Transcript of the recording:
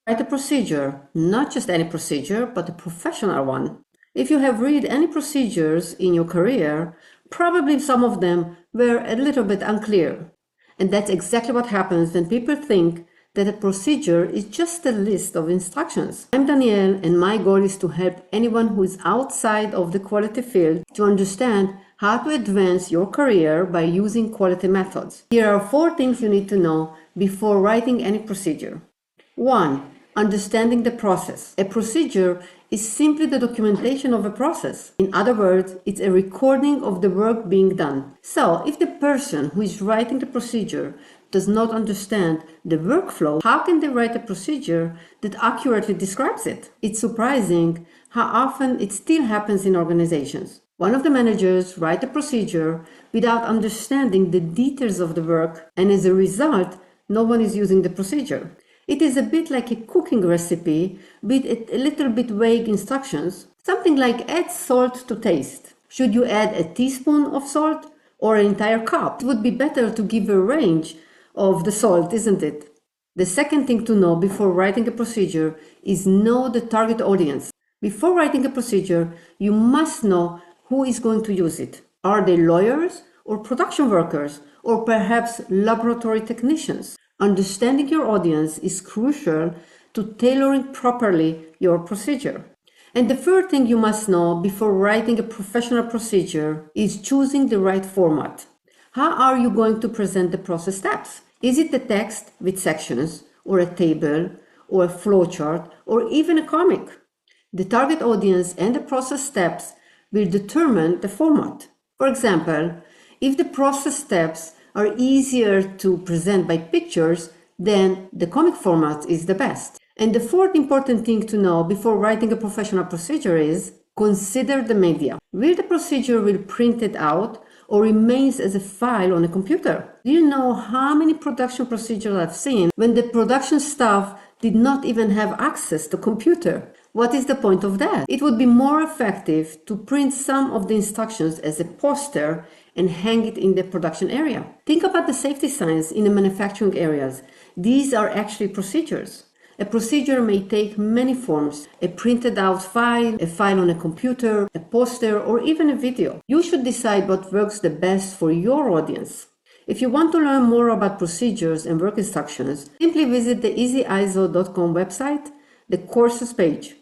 Write a procedure, not just any procedure, but a professional one. If you have read any procedures in your career, probably some of them were a little bit unclear. And that's exactly what happens when people think that a procedure is just a list of instructions. I'm Danielle, and my goal is to help anyone who is outside of the quality field to understand how to advance your career by using quality methods. Here are 4 things you need to know before writing any procedure. 1. Understanding the process. A procedure is simply the documentation of a process. In other words, it's a recording of the work being done. So, if the person who is writing the procedure does not understand the workflow, how can they write a procedure that accurately describes it? It's surprising how often it still happens in organizations. One of the managers write a procedure without understanding the details of the work, and as a result, no one is using the procedure. It is a bit like a cooking recipe with a little bit vague instructions, something like add salt to taste. Should you add a teaspoon of salt or an entire cup? It would be better to give a range of the salt, isn't it? The second thing to know before writing a procedure is know the target audience. Before writing a procedure, you must know who is going to use it. Are they lawyers or production workers or perhaps laboratory technicians? Understanding your audience is crucial to tailoring properly your procedure. And the third thing you must know before writing a professional procedure is choosing the right format. How are you going to present the process steps? Is it the text with sections, or a table, or a flowchart, or even a comic? The target audience and the process steps will determine the format. For example, if the process steps are easier to present by pictures, then the comic format is the best. And the fourth important thing to know before writing a professional procedure is consider the media. Will the procedure be printed out or remains as a file on a computer? Do you know how many production procedures I've seen when the production staff did not even have access to computer? What is the point of that? It would be more effective to print some of the instructions as a poster and hang it in the production area. Think about the safety signs in the manufacturing areas. These are actually procedures. A procedure may take many forms: a printed out file, a file on a computer, a poster, or even a video. You should decide what works the best for your audience. If you want to learn more about procedures and work instructions, simply visit the easyiso.com website, the courses page.